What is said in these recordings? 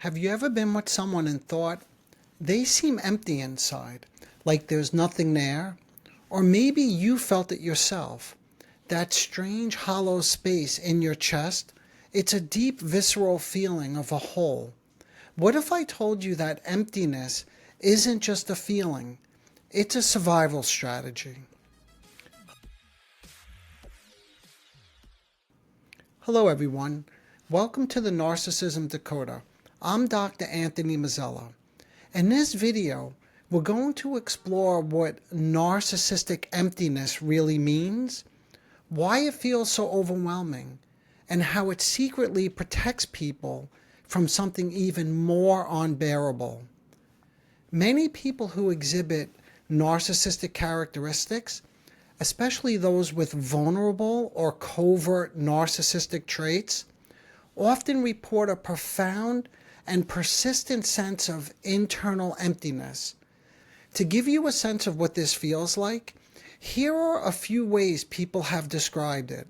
Have you ever been with someone and thought, they seem empty inside, like there's nothing there? Or maybe you felt it yourself. That strange hollow space in your chest, it's a deep visceral feeling of a hole. What if I told you that emptiness isn't just a feeling, it's a survival strategy? Hello everyone, welcome to the Narcissism Decoder. I'm Dr. Anthony Mazzella. In this video, we're going to explore what narcissistic emptiness really means, why it feels so overwhelming, and how it secretly protects people from something even more unbearable. Many people who exhibit narcissistic characteristics, especially those with vulnerable or covert narcissistic traits, often report a profound and persistent sense of internal emptiness. To give you a sense of what this feels like, here are a few ways people have described it.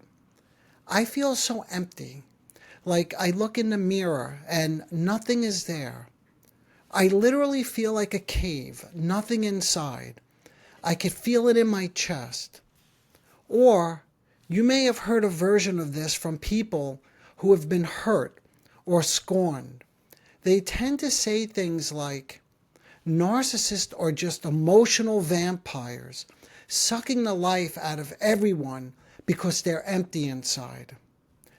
I feel so empty, like I look in the mirror and nothing is there. I literally feel like a cave, nothing inside. I could feel it in my chest. Or you may have heard a version of this from people who have been hurt or scorned. They tend to say things like, narcissists are just emotional vampires, sucking the life out of everyone because they're empty inside.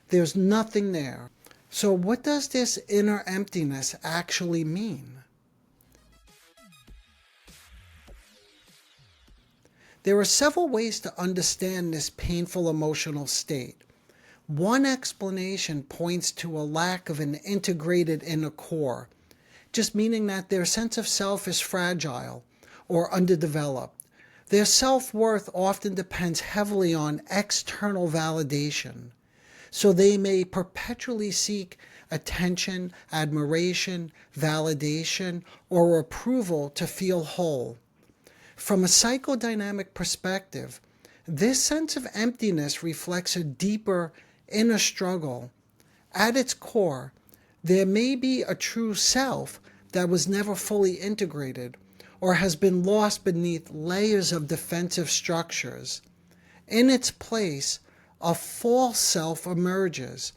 There's nothing there. So what does this inner emptiness actually mean? There are several ways to understand this painful emotional state. One explanation points to a lack of an integrated inner core, just meaning that their sense of self is fragile or underdeveloped. Their self-worth often depends heavily on external validation, so they may perpetually seek attention, admiration, validation, or approval to feel whole. From a psychodynamic perspective, this sense of emptiness reflects a deeper inner struggle. At its core, there may be a true self that was never fully integrated or has been lost beneath layers of defensive structures. In its place, a false self emerges,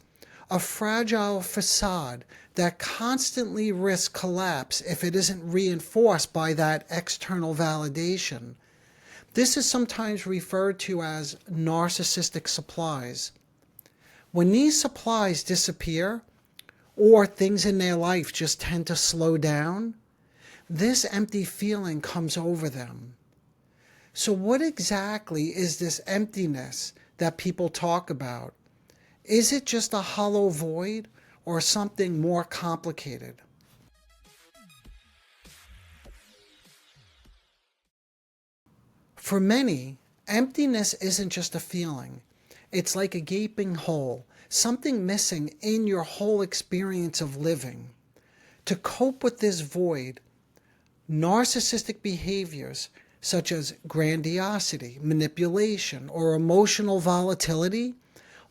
a fragile facade that constantly risks collapse if it isn't reinforced by that external validation. This is sometimes referred to as narcissistic supplies. When these supplies disappear, or things in their life just tend to slow down, this empty feeling comes over them. So what exactly is this emptiness that people talk about? Is it just a hollow void or something more complicated? For many, emptiness isn't just a feeling. It's like a gaping hole, something missing in your whole experience of living. To cope with this void, narcissistic behaviors such as grandiosity, manipulation, or emotional volatility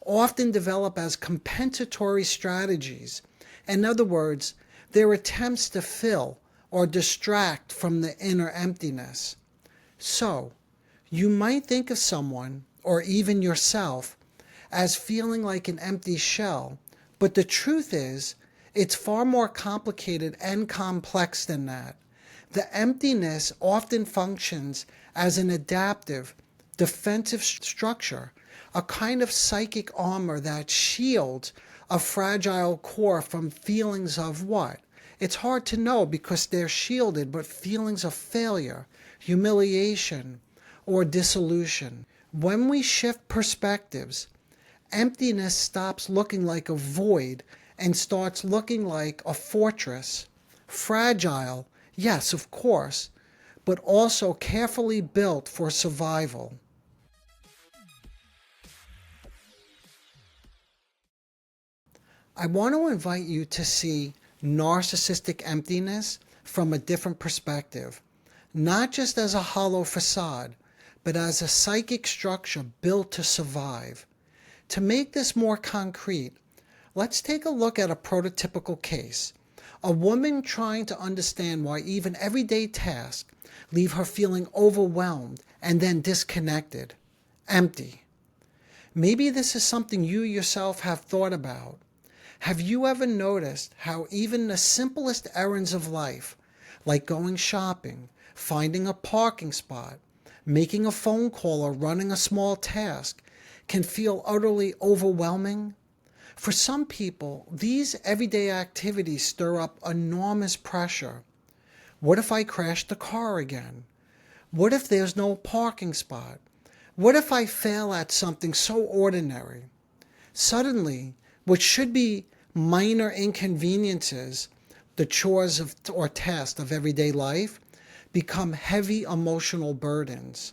often develop as compensatory strategies. In other words, they're attempts to fill or distract from the inner emptiness. So, you might think of someone, or even yourself, as feeling like an empty shell, but the truth is, it's far more complicated and complex than that. The emptiness often functions as an adaptive, defensive structure, a kind of psychic armor that shields a fragile core from feelings of what? It's hard to know because they're shielded, but feelings of failure, humiliation, or dissolution. When we shift perspectives, emptiness stops looking like a void and starts looking like a fortress. Fragile, yes, of course, but also carefully built for survival. I want to invite you to see narcissistic emptiness from a different perspective, not just as a hollow facade, but as a psychic structure built to survive. To make this more concrete, let's take a look at a prototypical case. A woman trying to understand why even everyday tasks leave her feeling overwhelmed and then disconnected, empty. Maybe this is something you yourself have thought about. Have you ever noticed how even the simplest errands of life, like going shopping, finding a parking spot, making a phone call, or running a small task, can feel utterly overwhelming? For some people, these everyday activities stir up enormous pressure. What if I crash the car again? What if there's no parking spot? What if I fail at something so ordinary? Suddenly, what should be minor inconveniences, the chores or tasks of everyday life, become heavy emotional burdens.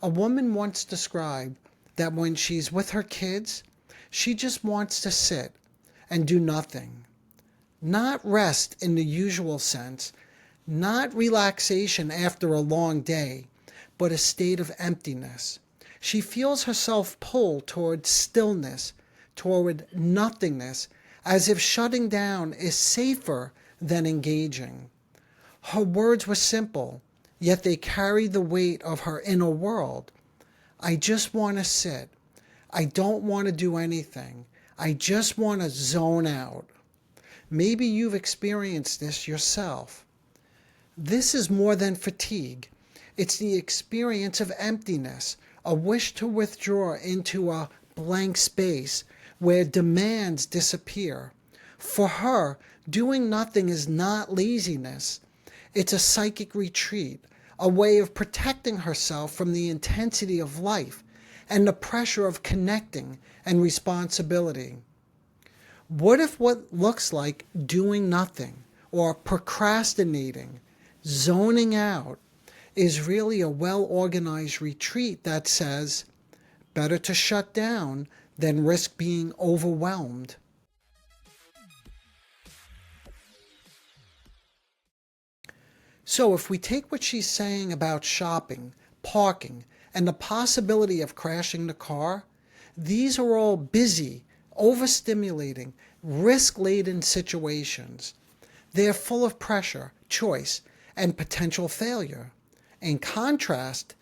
A woman once described that when she's with her kids, she just wants to sit and do nothing. Not rest in the usual sense, not relaxation after a long day, but a state of emptiness. She feels herself pulled toward stillness, toward nothingness, as if shutting down is safer than engaging. Her words were simple, yet they carried the weight of her inner world. I just want to sit. I don't want to do anything. I just want to zone out. Maybe you've experienced this yourself. This is more than fatigue. It's the experience of emptiness, a wish to withdraw into a blank space where demands disappear. For her, doing nothing is not laziness. It's a psychic retreat, a way of protecting herself from the intensity of life and the pressure of connecting and responsibility. What if what looks like doing nothing or procrastinating, zoning out, is really a well-organized retreat that says, better to shut down than risk being overwhelmed? So if we take what she's saying about shopping, parking, and the possibility of crashing the car, these are all busy, overstimulating, risk-laden situations. They're full of pressure, choice, and potential failure. In contrast,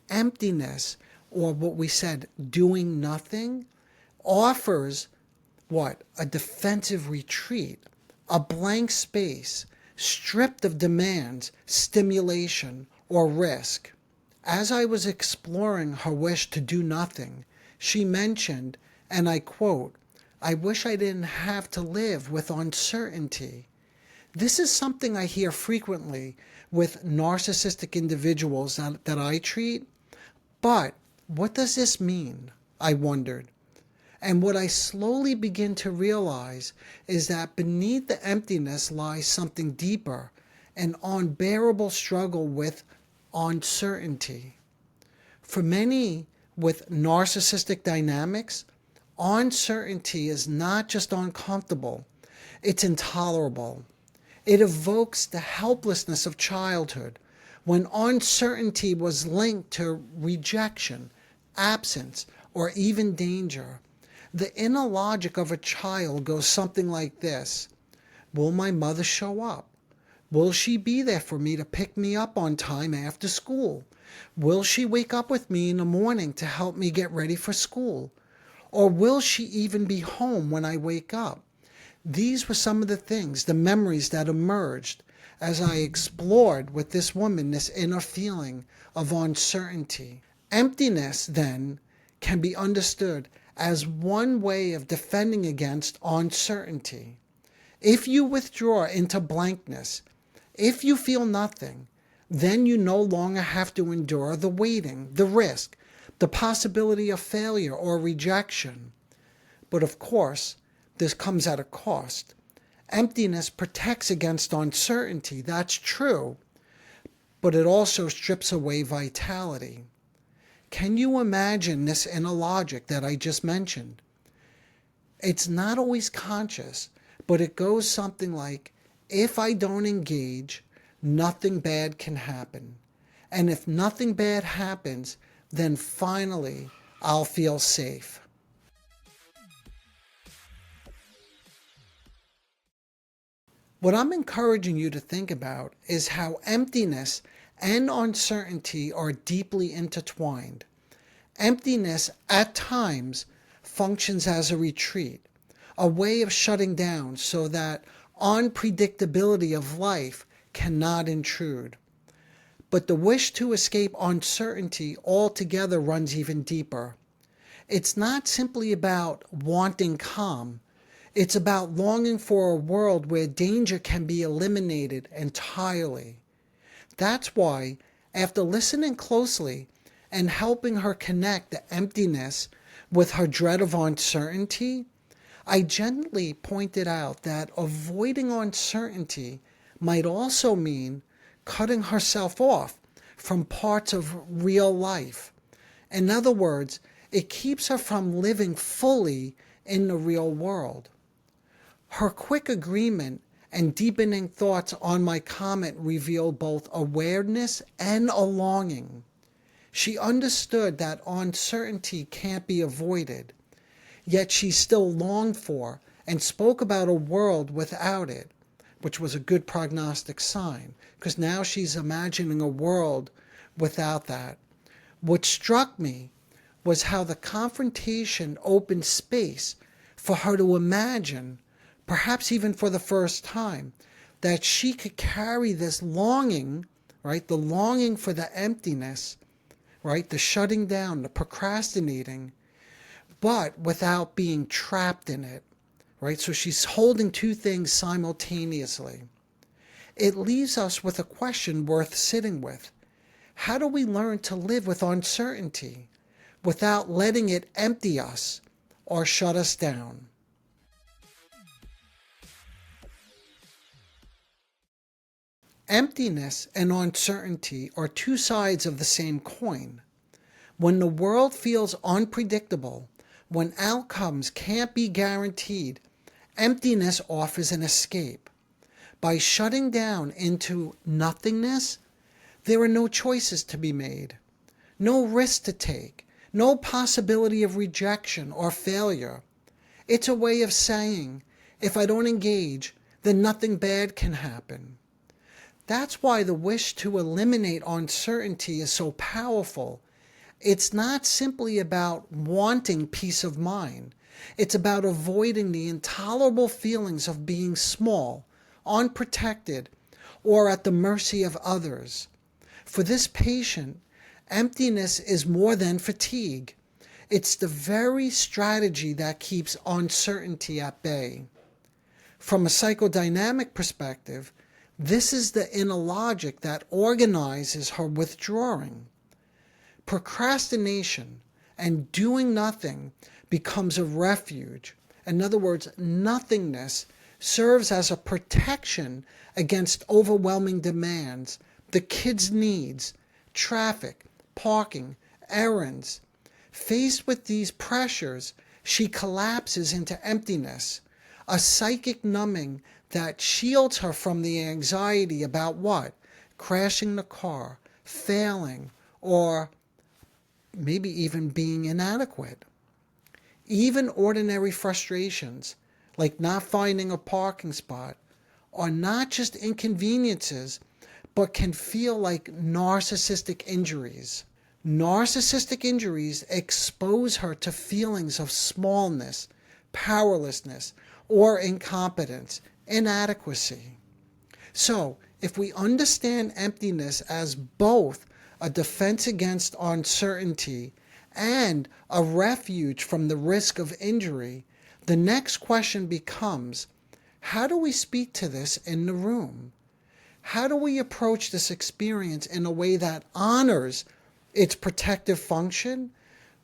emptiness, or what we said, doing nothing, offers what? A defensive retreat, a blank space, stripped of demands, stimulation, or risk. As I was exploring her wish to do nothing, she mentioned, and I quote, I wish I didn't have to live with uncertainty. This is something I hear frequently with narcissistic individuals that I treat. But what does this mean? I wondered. And what I slowly begin to realize is that beneath the emptiness lies something deeper, an unbearable struggle with uncertainty. For many with narcissistic dynamics, uncertainty is not just uncomfortable, it's intolerable. It evokes the helplessness of childhood, when uncertainty was linked to rejection, absence, or even danger. The inner logic of a child goes something like this. Will my mother show up? Will she be there for me to pick me up on time after school? Will she wake up with me in the morning to help me get ready for school? Or will she even be home when I wake up? These were some of the things, the memories that emerged as I explored with this woman this inner feeling of uncertainty. Emptiness, then, can be understood as one way of defending against uncertainty. If you withdraw into blankness, if you feel nothing, then you no longer have to endure the waiting, the risk, the possibility of failure or rejection. But of course, this comes at a cost. Emptiness protects against uncertainty, that's true, but it also strips away vitality. Can you imagine this inner logic that I just mentioned? It's not always conscious, but it goes something like, if I don't engage, nothing bad can happen. And if nothing bad happens, then finally I'll feel safe. What I'm encouraging you to think about is how emptiness and uncertainty are deeply intertwined. Emptiness, at times, functions as a retreat, a way of shutting down so that unpredictability of life cannot intrude. But the wish to escape uncertainty altogether runs even deeper. It's not simply about wanting calm. It's about longing for a world where danger can be eliminated entirely. That's why, after listening closely and helping her connect the emptiness with her dread of uncertainty, I gently pointed out that avoiding uncertainty might also mean cutting herself off from parts of real life. In other words, it keeps her from living fully in the real world. Her quick agreement and deepening thoughts on my comment revealed both awareness and a longing. She understood that uncertainty can't be avoided, yet she still longed for and spoke about a world without it, which was a good prognostic sign, because now she's imagining a world without that. What struck me was how the confrontation opened space for her to imagine, perhaps even for the first time, that she could carry this longing, right? The longing for the emptiness, right? The shutting down, the procrastinating, but without being trapped in it, right? So she's holding two things simultaneously. It leaves us with a question worth sitting with. How do we learn to live with uncertainty without letting it empty us or shut us down? Emptiness and uncertainty are two sides of the same coin. When the world feels unpredictable, when outcomes can't be guaranteed, emptiness offers an escape. By shutting down into nothingness, there are no choices to be made, no risk to take, no possibility of rejection or failure. It's a way of saying, if I don't engage, then nothing bad can happen. That's why the wish to eliminate uncertainty is so powerful. It's not simply about wanting peace of mind. It's about avoiding the intolerable feelings of being small, unprotected, or at the mercy of others. For this patient, emptiness is more than fatigue. It's the very strategy that keeps uncertainty at bay. From a psychodynamic perspective, this is the inner logic that organizes her withdrawing. Procrastination and doing nothing becomes a refuge. In other words, nothingness serves as a protection against overwhelming demands, the kids' needs, traffic, parking, errands. Faced with these pressures, she collapses into emptiness, a psychic numbing that shields her from the anxiety about what? Crashing the car, failing, or maybe even being inadequate. Even ordinary frustrations, like not finding a parking spot, are not just inconveniences, but can feel like narcissistic injuries. Narcissistic injuries expose her to feelings of smallness, powerlessness, or incompetence, inadequacy. So, if we understand emptiness as both a defense against uncertainty and a refuge from the risk of injury, the next question becomes, how do we speak to this in the room? How do we approach this experience in a way that honors its protective function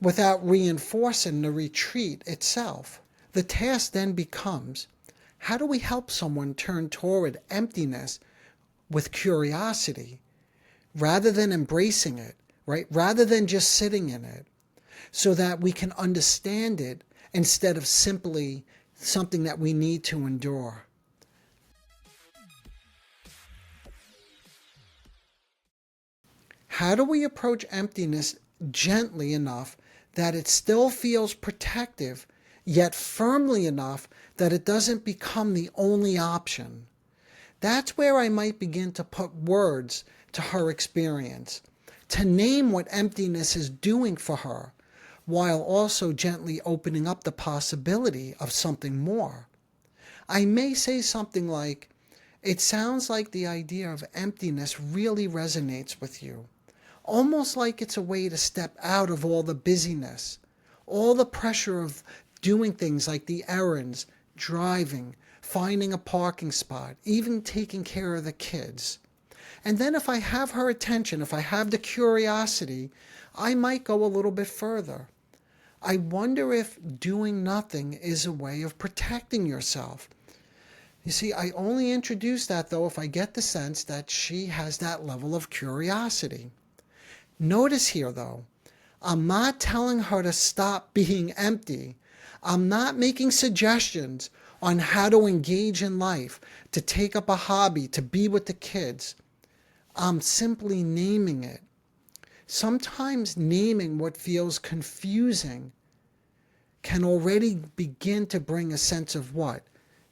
without reinforcing the retreat itself? The task then becomes, how do we help someone turn toward emptiness with curiosity rather than embracing it, right? Rather than just sitting in it, so that we can understand it instead of simply something that we need to endure. How do we approach emptiness gently enough that it still feels protective, yet firmly enough that it doesn't become the only option? That's where I might begin to put words to her experience, to name what emptiness is doing for her, while also gently opening up the possibility of something more. I may say something like, "It sounds like the idea of emptiness really resonates with you. Almost like it's a way to step out of all the busyness, all the pressure of doing things like the errands, driving, finding a parking spot, even taking care of the kids." And then if I have her attention, if I have the curiosity, I might go a little bit further. I wonder if doing nothing is a way of protecting yourself. You see, I only introduce that though if I get the sense that she has that level of curiosity. Notice here though, I'm not telling her to stop being empty. I'm not making suggestions on how to engage in life, to take up a hobby, to be with the kids. I'm simply naming it. Sometimes naming what feels confusing can already begin to bring a sense of what?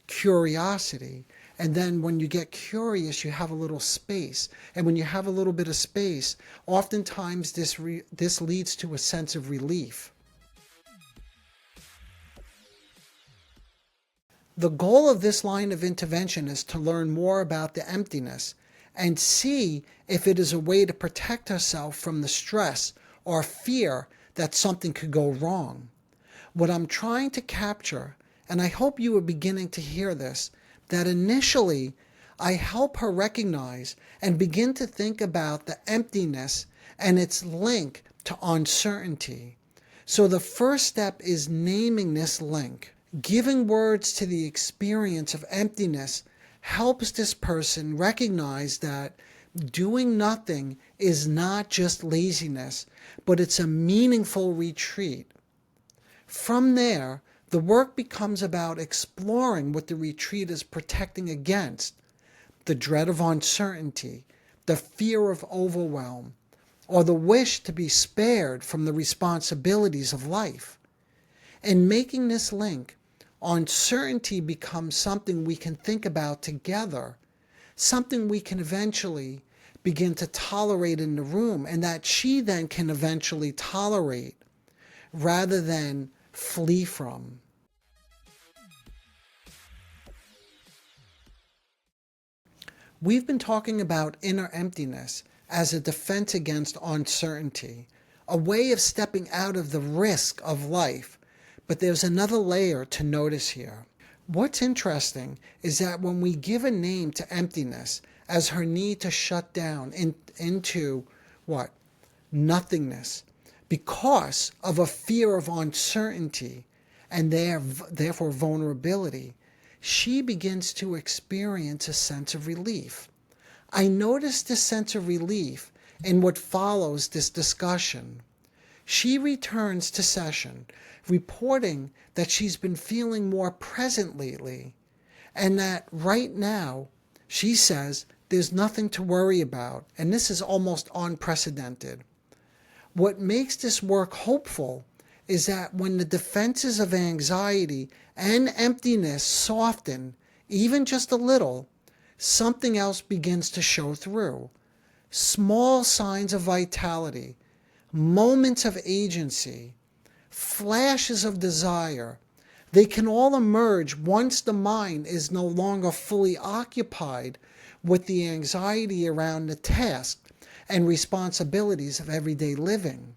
Curiosity. And then when you get curious, you have a little space. And when you have a little bit of space, oftentimes this leads to a sense of relief. The goal of this line of intervention is to learn more about the emptiness and see if it is a way to protect herself from the stress or fear that something could go wrong. What I'm trying to capture, and I hope you are beginning to hear this, that initially I help her recognize and begin to think about the emptiness and its link to uncertainty. So the first step is naming this link. Giving words to the experience of emptiness helps this person recognize that doing nothing is not just laziness, but it's a meaningful retreat. From there, the work becomes about exploring what the retreat is protecting against: the dread of uncertainty, the fear of overwhelm, or the wish to be spared from the responsibilities of life. In making this link, uncertainty becomes something we can think about together, something we can eventually begin to tolerate in the room, and that she then can eventually tolerate rather than flee from. We've been talking about inner emptiness as a defense against uncertainty, a way of stepping out of the risk of life. But there's another layer to notice here. What's interesting is that when we give a name to emptiness as her need to shut down into what? Nothingness, because of a fear of uncertainty and therefore vulnerability, she begins to experience a sense of relief. I notice this sense of relief in what follows this discussion. She returns to session, reporting that she's been feeling more present lately, and that right now, she says, there's nothing to worry about, and this is almost unprecedented. What makes this work hopeful is that when the defenses of anxiety and emptiness soften, even just a little, something else begins to show through. Small signs of vitality, moments of agency, flashes of desire. They can all emerge once the mind is no longer fully occupied with the anxiety around the task and responsibilities of everyday living.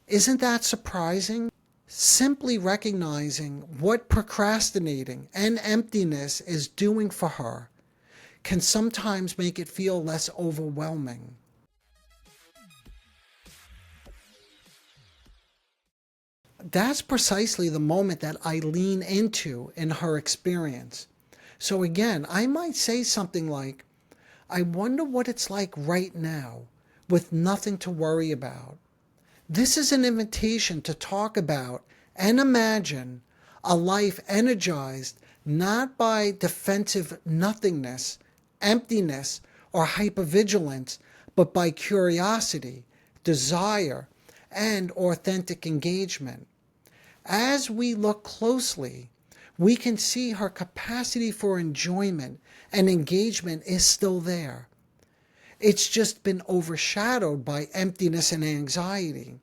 Isn't that surprising? Simply recognizing what procrastinating and emptiness is doing for her can sometimes make it feel less overwhelming. That's precisely the moment that I lean into in her experience. So again, I might say something like, "I wonder what it's like right now with nothing to worry about." This is an invitation to talk about and imagine a life energized not by defensive nothingness, emptiness, or hypervigilance, but by curiosity, desire, and authentic engagement. As we look closely, we can see her capacity for enjoyment and engagement is still there. It's just been overshadowed by emptiness and anxiety.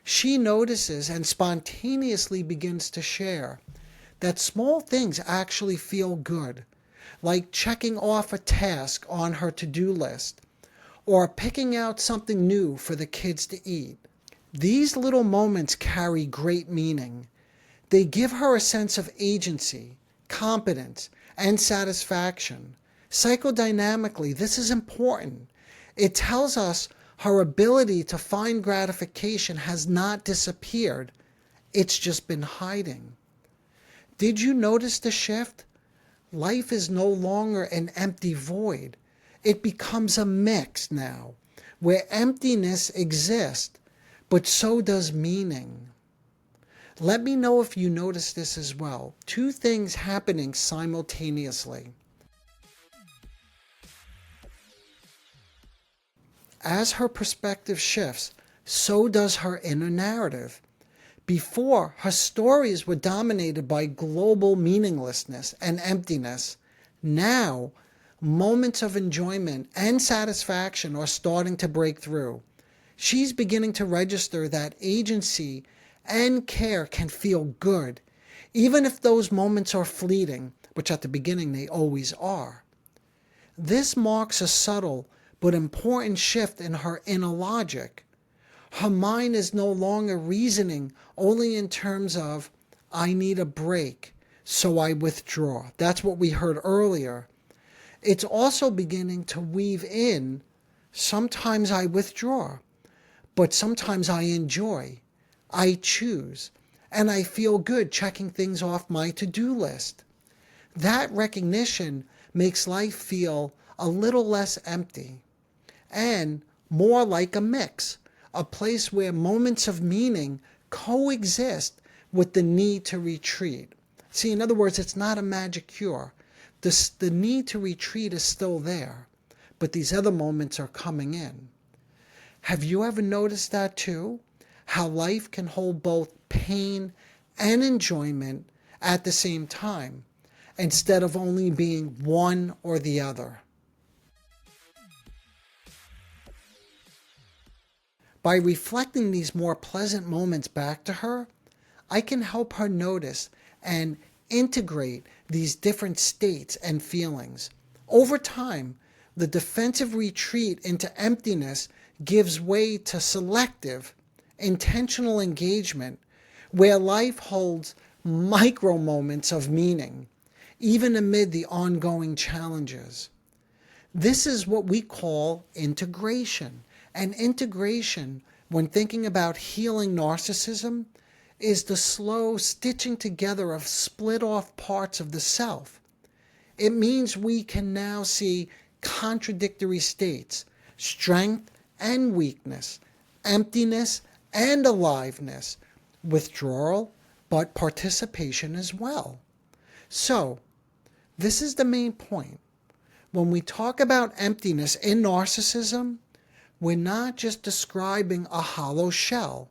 She notices and spontaneously begins to share that small things actually feel good, like checking off a task on her to-do list or picking out something new for the kids to eat. These little moments carry great meaning. They give her a sense of agency, competence, and satisfaction. Psychodynamically, this is important. It tells us her ability to find gratification has not disappeared. It's just been hiding. Did you notice the shift? Life is no longer an empty void. It becomes a mix now, where emptiness exists, but so does meaning. Let me know if you notice this as well. Two things happening simultaneously. As her perspective shifts, so does her inner narrative. Before, her stories were dominated by global meaninglessness and emptiness. Now, moments of enjoyment and satisfaction are starting to break through. She's beginning to register that agency and care can feel good, even if those moments are fleeting, which at the beginning they always are. This marks a subtle but important shift in her inner logic. Her mind is no longer reasoning only in terms of, I need a break, so I withdraw. That's what we heard earlier. It's also beginning to weave in, sometimes I withdraw, but sometimes I enjoy, I choose, and I feel good checking things off my to-do list. That recognition makes life feel a little less empty and more like a mix, a place where moments of meaning coexist with the need to retreat. See, in other words, it's not a magic cure. The need to retreat is still there, but these other moments are coming in. Have you ever noticed that too? How life can hold both pain and enjoyment at the same time, instead of only being one or the other. By reflecting these more pleasant moments back to her, I can help her notice and integrate these different states and feelings. Over time, the defensive retreat into emptiness gives way to selective, intentional engagement where life holds micro moments of meaning, even amid the ongoing challenges. This is what we call integration. And integration, when thinking about healing narcissism, is the slow stitching together of split off parts of the self. It means we can now see contradictory states, strength and weakness, emptiness and aliveness, withdrawal, but participation as well. So, this is the main point. When we talk about emptiness in narcissism, we're not just describing a hollow shell.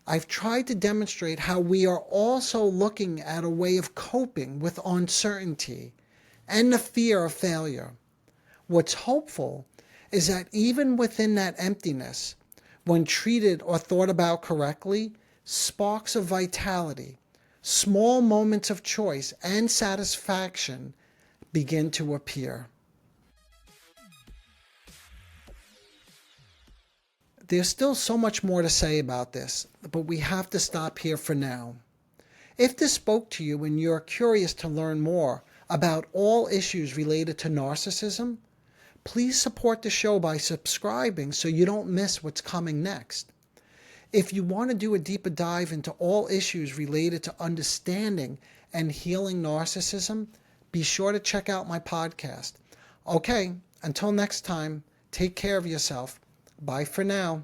I've tried to demonstrate how we are also looking at a way of coping with uncertainty and the fear of failure. What's hopeful is that even within that emptiness, when treated or thought about correctly, sparks of vitality, small moments of choice and satisfaction begin to appear. There's still so much more to say about this, but we have to stop here for now. If this spoke to you and you're curious to learn more about all issues related to narcissism, please support the show by subscribing so you don't miss what's coming next. If you want to do a deeper dive into all issues related to understanding and healing narcissism, be sure to check out my podcast. Okay, until next time, take care of yourself. Bye for now.